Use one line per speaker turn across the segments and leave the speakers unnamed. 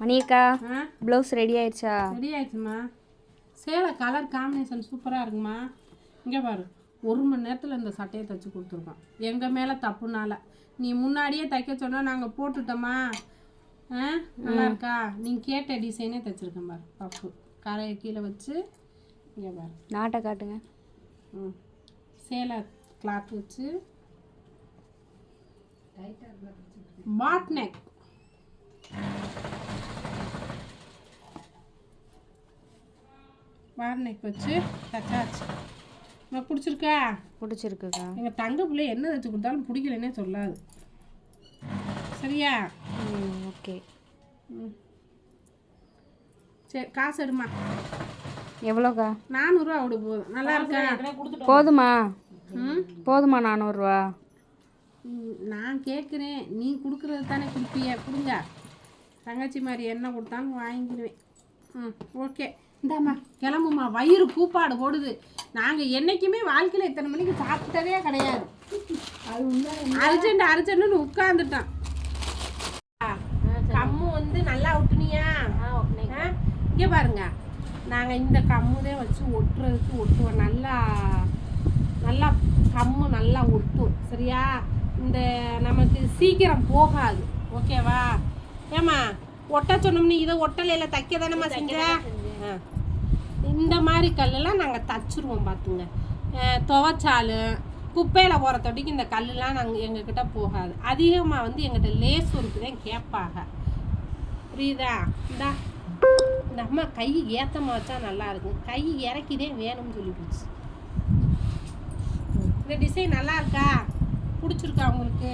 மணியக்கா blouse ready ஆயிடுச்சா?
Ready ஆயிடுச்சுமா. சேலை colour combination சூப்பராக இருக்குமா. இங்கே பாரு, 1 மணி நேரத்தில் இந்த சட்டையை தைச்சி கொடுத்துருக்கோம். எங்கள் மேலே தப்புனால நீ முன்னாடியே தைக்க சொன்னால் நாங்கள் போட்டுட்டோமா. நல்லா இருக்கா? நீங்கள் கேட்ட டிசைனே தைச்சிருக்கேன் பாரு. பஃப்பு கரையை கீழே வச்சு இங்கே பாரு.
நாட்டை காட்டுங்க.
சேலை கிளாத் வச்சு பாட் நெக். பாட் நெக் வச்சு தச்சாச்சு. உனக்கு பிடிச்சிருக்கா?
பிடிச்சிருக்குக்கா.
எங்கள் தங்க பிள்ளை என்ன தைச்சு கொடுத்தாலும் பிடிக்கலன்னே சொல்லாது. சரியா?
ஓகே.
சரி, காசு எடுமா.
எவ்வளோக்கா?
400 ரூபா விடு போதும். நல்லா இருக்கா?
போதுமா? போதுமா 400 ரூபா?
நான் கேட்குறேன், நீ கொடுக்குறது தானே கொடுப்பிய. கொடுங்க. தங்கச்சி மாதிரி என்ன கொடுத்தாலும் வாங்கிடுவேன். ஓகே, இந்தாம்மா கிளம்புமா. வயிறு கூப்பாடு போடுது. நாங்கள் என்றைக்குமே வாழ்க்கையில் இத்தனை மணிக்கு சாப்பிட்டதே கிடையாது. அர்ஜென்ட்னு உட்காந்துட்டோம். கம்மு வந்து நல்லா ஒட்டுனியா? இங்கே பாருங்க, நாங்கள் இந்த கம்முதே வச்சு ஒட்டுறதுக்கு ஒட்டுவோம். நல்லா கம்மு நல்லா ஒட்டும். சரியா? இந்த நமக்கு சீக்கிரம் போகாது. ஓகேவா? ஏம்மா ஒட்ட சொன்னோம்னு இதை ஒட்டலையில் தைக்க தானேம்மா செஞ்ச. இந்த மாதிரி கல்லெல்லாம் நாங்கள் தச்சுருவோம். பார்த்துங்க, துவைச்சாலும் குப்பையில் போகிற தொட்டிக்கு இந்த கல்லுலாம் நாங்கள் எங்ககிட்ட போகாது. அதிகமாக வந்து எங்கிட்ட லேஸ் ஒர்க்கு தான் கேட்பாங்க. புரியுதா? இந்த அம்மா கை ஏற்றமா வச்சா நல்லா இருக்கும். கை இறக்கிதே வேணும்னு சொல்லி போச்சு. இந்த டிசைன் நல்லா இருக்கா? பிடிச்சிருக்கா உங்களுக்கு?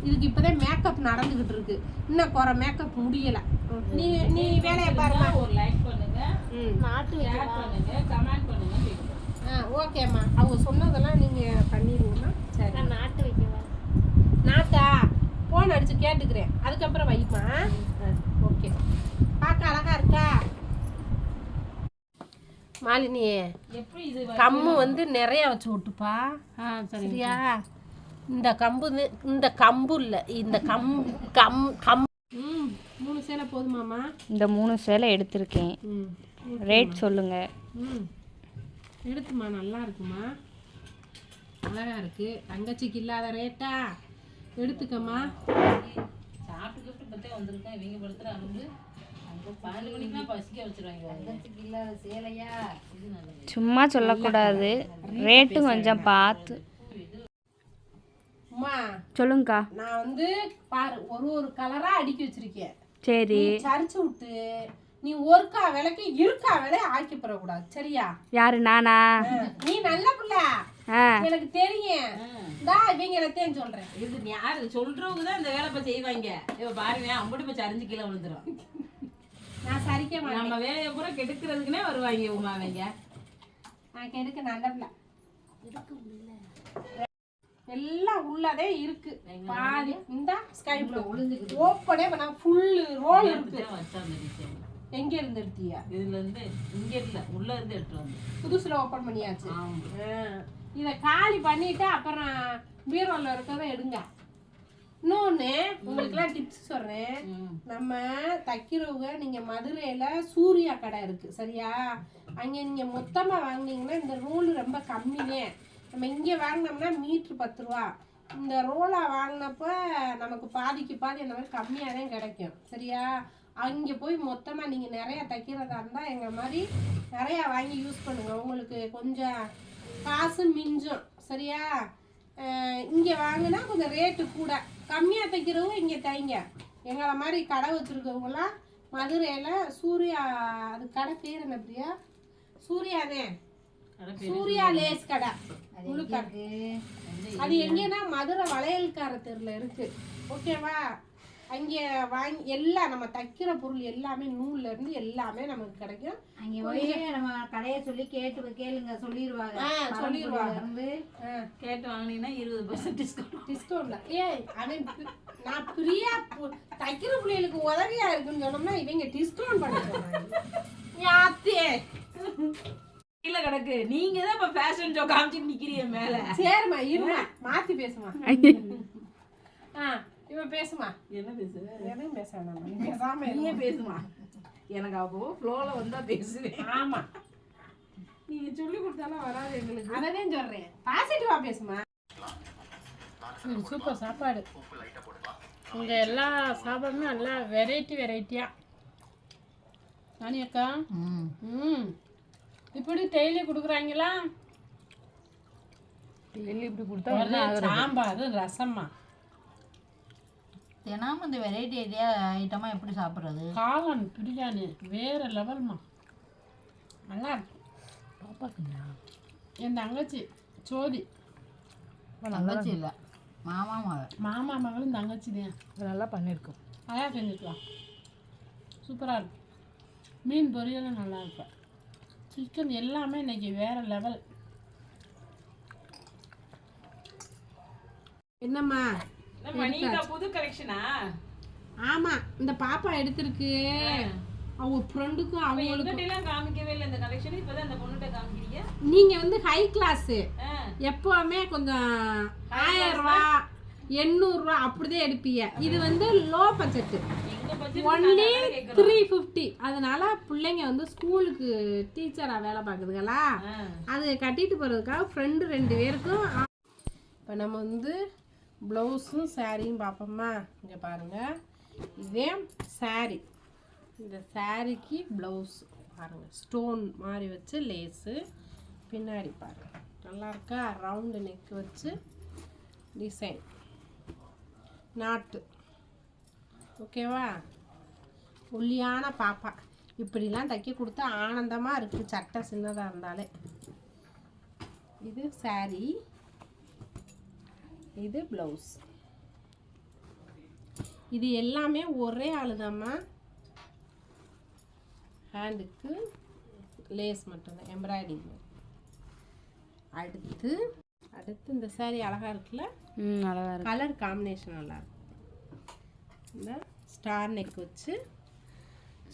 இதுக்கு இப்போதான் மேக்கப் நடந்துக்கிட்டு இருக்கு. இன்னும் குறை மேக்கப் முடியலை. நீ வேலையை பாருங்க.
ஒரு லைக் பண்ணுங்க,
நாட்டு
பண்ணுங்க, கமெண்ட் பண்ணுங்க.
ஓகேம்மா, அவங்க சொன்னதெல்லாம் நீங்கள் பண்ணிடுவோம்மா. சரி,
நாட்டு வைக்கவா?
நாட்டா ஃபோன் அடித்து கேட்டுக்கிறேன். அதுக்கப்புறம் வைப்பா. ஓகே. பார்க்க அழகா இருக்கா மாலினி?
எப்படி இது
கம்மு வந்து நிறைய வச்சு விட்டுப்பா. சரியா? இந்த கம்பு இல்லை, இந்த கம் 3 சேலை போதுமாம்மா?
இந்த 3 சேலை எடுத்திருக்கேன். ரேட் சொல்லுங்க.
எடுத்துமா. நல்லா இருக்குமா, அழகா இருக்கு. தங்கச்சிக்கு இல்லாத ரேட்டா? எடுத்துக்கம்மா.
சாப்பிட்டு பத்தே வந்திருக்கேன். இவங்க படுத்துறாங்க. 12 மணிக்கெல்லாம் பசிக்க வச்சிருவாங்க. தங்கச்சிக்கு இல்லாத சேலையா? இது நல்லது.
சும்மா சொல்லக்கூடாது, ரேட்டு கொஞ்சம் பார்த்து சொல்லுங்கக்கா.
நான் வந்து பாரு, ஒரு கலரா அடுக்கி வச்சிருக்கேன்.
சரி,
சரிச்சு விட்டு நீ ஒருக்கா விலைக்கு இருக்கா விலை ஆக்கி போடக்கூடாது. சரியா?
யாரு? நானா?
நீ நல்ல பிள்ளை, எனக்கு தெரியும். இவங்க சொல்றேன்.
இது யாரு சொல்றவங்க தான் இந்த வேலை செய்வாங்க. இப்ப பாருங்க, அம்புட்டு போய் சரிஞ்சு கீழே விழுந்துரும்.
நான் சரிக்க மாட்டேன்.
நம்ம வேலையை பூரா கெடுக்கிறதுக்குன்னே வருவாங்க உமாவங்க.
நான் கெடுக்க நல்ல பிள்ளை. எல்லாம் உள்ளதே இருக்கு. பாதி இந்த ஸ்கை ப்ளூ ஓப்பனே பண்ணா ஃபுல் ரோல் இருக்கு. எங்க இருந்து எடுத்தியா?
இதுல இருந்து. இங்க இல்ல, உள்ள இருந்து எடுத்து வந்து
புதுசுல ஓபன் பண்ணியாச்சு. இத காலி பண்ணிட்டு அப்புறம் பீரோல இருக்கறத எடுங்க. இன்னொன்னு உங்களுக்குலாம் டிப்ஸ் சொல்றேன். நம்ம தைக்கிறவங்க, நீங்க மதுரையில சூர்யா கடை இருக்கு. சரியா? அங்க நீங்க மொத்தமா வாங்கினீங்கன்னா இந்த ரோல் ரொம்ப கம்மியே. நம்ம இங்கே வாங்கினோம்னா மீட்ரு 10 ரூபா. இந்த ரோலா வாங்கினப்ப நமக்கு பாதிக்கு பாதி அந்த மாதிரி கம்மியாக தான் கிடைக்கும். சரியா? அங்கே போய் மொத்தமாக நீங்கள் நிறையா தைக்கிறதா இருந்தால் எங்கள் மாதிரி நிறையா வாங்கி யூஸ் பண்ணுங்கள். உங்களுக்கு கொஞ்சம் காசு மிஞ்சும். சரியா? இங்கே வாங்கினா கொஞ்சம் ரேட்டு கூட. கம்மியாக தைக்கிறவங்க இங்கே தைங்க. எங்களை மாதிரி கடை வச்சுருக்கவங்களாம் மதுரையில் சூர்யா, அது கடை பேர் என்ன பிரியா? சூர்யாதே, சூர்யா லேஸ் கடை. அது எங்கன்னா மதுரை வளையல்கார தெருல இருக்கு. ஓகேவா? அங்கே வாங்கி எல்லாம் நம்ம தைக்கிற பொருள் எல்லாமே நூல்ல இருந்து எல்லாமே நமக்கு கிடைக்கும்.
அங்கே போய் நம்ம கடையை சொல்லி கேளுங்க, சொல்லிடுவாங்க.
கேட்டு வாங்கினீங்கன்னா 20%
டிஸ்கவுண்ட்ல. நான் பிரியா தைக்கிற பிள்ளைகளுக்கு உதவியா இருக்குன்னு சொன்னோம்னா இவங்க டிஸ்கவுண்ட் பண்ண சொல்றாங்க.
கீழே கிடக்கு. நீங்க தான் இப்ப ஃபேஷன் ஷோ காமிச்சிட்டு நிக்கிறீங்க மேல.
சரிம்மா, இருமா, மாத்தி பேசுமா. இவன் பேசுமா,
என்ன பேசு?
எதுவும் பேச வேணாம், நீ பேசாம
நீயே பேசுமா? எனக்கு அப்போ ஃப்ளோல வந்தா பேசுவேன்.
ஆமா,
நீங்க சொல்லி கொடுத்தாலும் வராது எங்களுக்கு.
அததான் சொல்றேன், பாசிட்டிவா பேசுமா. சூப்பர் சாப்பாடு. இங்க எல்லா சாப்பாடுமே நல்லா வெரைட்டியா. நானி அக்கா, இப்படி டெய்லி கொடுக்குறாங்களா?
டெய்லி இப்படி கொடுத்தா
சாம்பார் ரசம்மா,
தினமும் இந்த வெரைட்டி ஐட்டமாக எப்படி சாப்பிட்றது?
காளான் பிரியாணி வேற லெவல்மா, நல்லா இருக்கு.
பாப்பாக்குங்களா?
என் தங்கச்சி சோதி,
தங்கச்சி இல்லை, மாமா மகள்.
மாமா மகளும் தங்கச்சி தான்.
நல்லா பண்ணியிருக்கோம்.
நல்லா செஞ்சுக்கலாம், சூப்பராக இருக்கும். மீன் பொரியலும் நல்லா இருக்கும். சிக்கன் எல்லாமே இன்னைக்கு வேற லெவல். என்னம்மா
புது கலெக்ஷனா?
ஆமா, இந்த பாப்பா எடுத்திருக்கு. அவங்க ஃப்ரெண்டுக்கும் அவங்களுக்கும்
காமிக்கவே இல்லை இந்த கலெக்ஷன். இப்பதான் அந்த பொண்ணுகிட்ட காமிக்கிறீங்க.
நீங்க வந்து ஹை கிளாஸ், எப்பவுமே கொஞ்சம் 1000 ரூபாய் 800 ரூபாய் அப்படிதான் எடுப்பீங்க. இது வந்து லோ பட்ஜெட், ஒன்லி 350. அதனால பிள்ளைங்க வந்து ஸ்கூலுக்கு டீச்சரா வேலை பார்க்குதுங்களா, அது கட்டிட்டு போறதுக்காக ஃப்ரெண்டு 2 பேருக்கும். இப்போ நம்ம வந்து ப்ளவுஸும் சாரியும் பார்ப்போம்மா. இங்கே பாருங்கள், இதே சாரி, இந்த சாரிக்கு ப்ளவுஸ் பாருங்கள், ஸ்டோன் மாதிரி வச்சு லேஸு, பின்னாடி பாருங்கள் நல்லா இருக்கா, ரவுண்டு நெக் வச்சு டிசைன், நாட்டு. ஓகேவா? ஒல்லியான பாப்பா இப்படிலாம் தைக்க கொடுத்தா ஆனந்தமாக இருக்குது, சட்டை சின்னதாக இருந்தாலே. இது சாரி, இது ப்ளவுஸ். இது எல்லாமே ஒரே ஆளுதாம்மா. ஹேண்டுக்கு லேஸ் மட்டும்தான், எம்ப்ராய்டிங். அடுத்து இந்த சாரி அழகா இருக்குல்ல,
அழகா இருக்கு.
கலர் காம்பினேஷன் நல்லா இருக்கு. இந்த ஸ்டார் நெக் வச்சு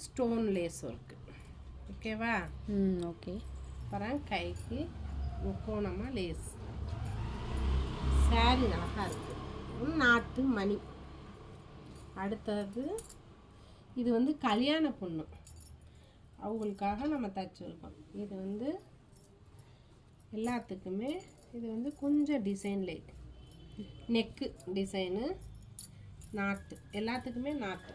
ஸ்டோன் லேஸ் ஒர்க்கு. ஓகேவா?
ஓகே.
அப்புறம் கைக்கு முக்கோணமா லேஸ். சாரி அழகா இருக்கு, நாட்டு மணி. அடுத்தது இது வந்து கல்யாண பொண்ணு, அவங்களுக்காக நம்ம தைச்சிருக்கோம். இது வந்து எல்லாத்துக்குமே இது வந்து கொஞ்சம் டிசைன்ல நெக்கு டிசைனு, நாட்டு, எல்லாத்துக்குமே நாட்டு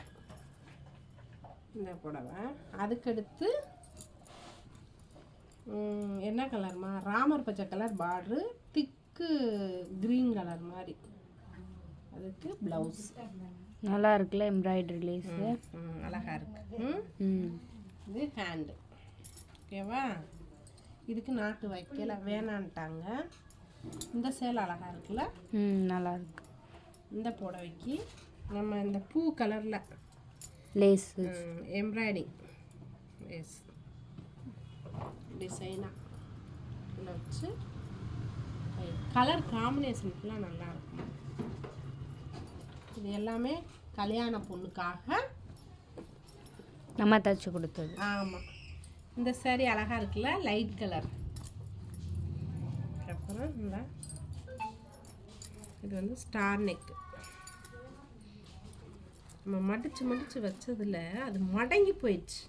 இந்த புடவை. அதுக்கடுத்து என்ன கலர்மா, ராமர் பச்சை கலர் பார்ட்ரு, திக்கு க்ரீன் கலர் மாதிரி. அதுக்கு ப்ளவுஸ்
நல்லா இருக்குல்ல, எம்ப்ராய்டரி லேஸ்
அழகா இருக்கு. இது ஹேண்டு. ஓகேவா? இதுக்கு நாட்டு வைக்கல, வேணான்ட்டாங்க. இந்த சேலை அழகா இருக்குல்ல,
நல்லா இருக்கு.
இந்த புடவைக்கு நம்ம இந்த பூ கலர்ல
லேஸ்
எம்ப்ராய்டிங் லேஸ் டிசைனா வச்சு கலர் காம்பினேஷனுக்குலாம் நல்லா இருக்கும். இது எல்லாமே கல்யாண பொண்ணுக்காக
நம்ம தச்சு கொடுத்தது.
ஆமாம். இந்த சாரி அழகா இருக்குல்ல, லைட் கலர். அப்புறம் இது வந்து ஸ்டார் நெக். நம்ம மடிச்சு வச்சதுல அது மடங்கி போயிடுச்சு.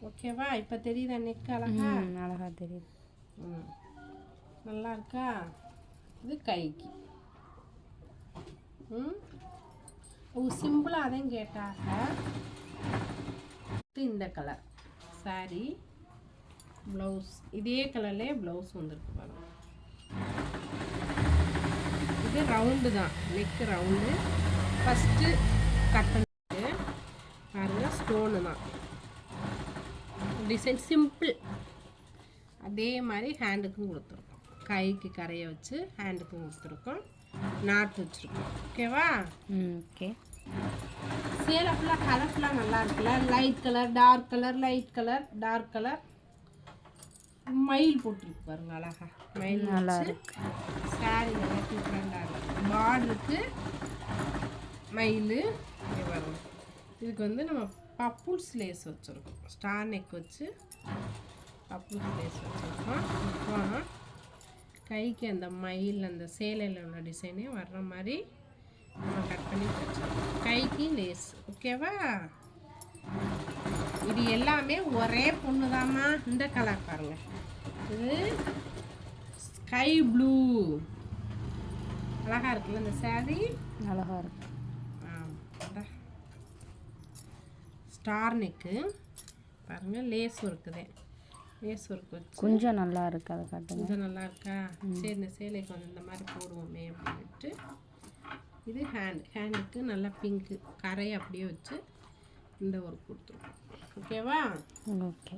ஓகேவா? இப்போ தெரியுதா நெக் அழகா?
அழகா தெரியுது.
நல்லா இருக்கா? இது கைக்கு. சிம்பிளாக அதையும் கேட்டாங்க. இந்த கலர் சாரி, ப்ளவுஸ் இதே கலர்லேயே ப்ளவுஸ் வந்துருக்கு பாருங்க. இது ரவுண்டு தான், நெக்கு ரவுண்டு. ஃபஸ்ட்டு கட் பண்ணிட்டு பாருங்க, ஸ்டோனு தான் டிசைன், சிம்பிள். அதே மாதிரி ஹேண்டுக்கும் கொடுத்துருக்கோம், கைக்கு கரையை வச்சு ஹேண்டுக்கும் கொடுத்துருக்கோம், நாட்டு வச்சுருக்கோம். ஓகேவா?
ஓகே.
சேலை ஃபுல்லாக கலர்ஃபுல்லாக நல்லா இருக்குல்ல, light colour, dark colour, light colour, dark colour. மயில் போட்டுருக்கு பாருங்க அழகா, மயில் நல்லா இருக்கு. சாரி நல்லா டிஃப்ரெண்டாக இருக்கு. பார்டருக்கு மயில் பாருங்க. இதுக்கு வந்து நம்ம பப்புல்ஸ் லேஸ் வச்சுருக்கோம், ஸ்டார் நெக் வச்சு பப்புல்ஸ் லேஸ் வச்சுருக்கோம். இப்போ கைக்கு அந்த மயில் அந்த சேலையில் உள்ள டிசைனே வர்ற மாதிரி கட் பண்ணி கைக்கு லேஸ். ஓகேவா? இது எல்லாமே ஒரே பொண்ணுதாம்மா. இந்த கலர் பாருங்க, இது ஸ்கை ப்ளூ. அழகா இருக்குல்ல இந்த சாரி?
அழகா இருக்கு.
ஸ்டார் நெக்கு பாருங்க, லேஸ் இருக்குது. லேஸ் ஒர்க் வச்சு
கொஞ்சம் நல்லா இருக்கு. அதை காட்டுங்க.
கொஞ்சம் நல்லா இருக்கா? சரி, இந்த சேலைக்கு வந்து இந்த மாதிரி போடுவோமே அப்படின்ட்டு. இது ஹேண்டுக்கு நல்லா பிங்க்கு கரையை அப்படியே வச்சு இந்த ஒர்க் கொடுத்துருவோம். ஓகேவா?
ஓகே.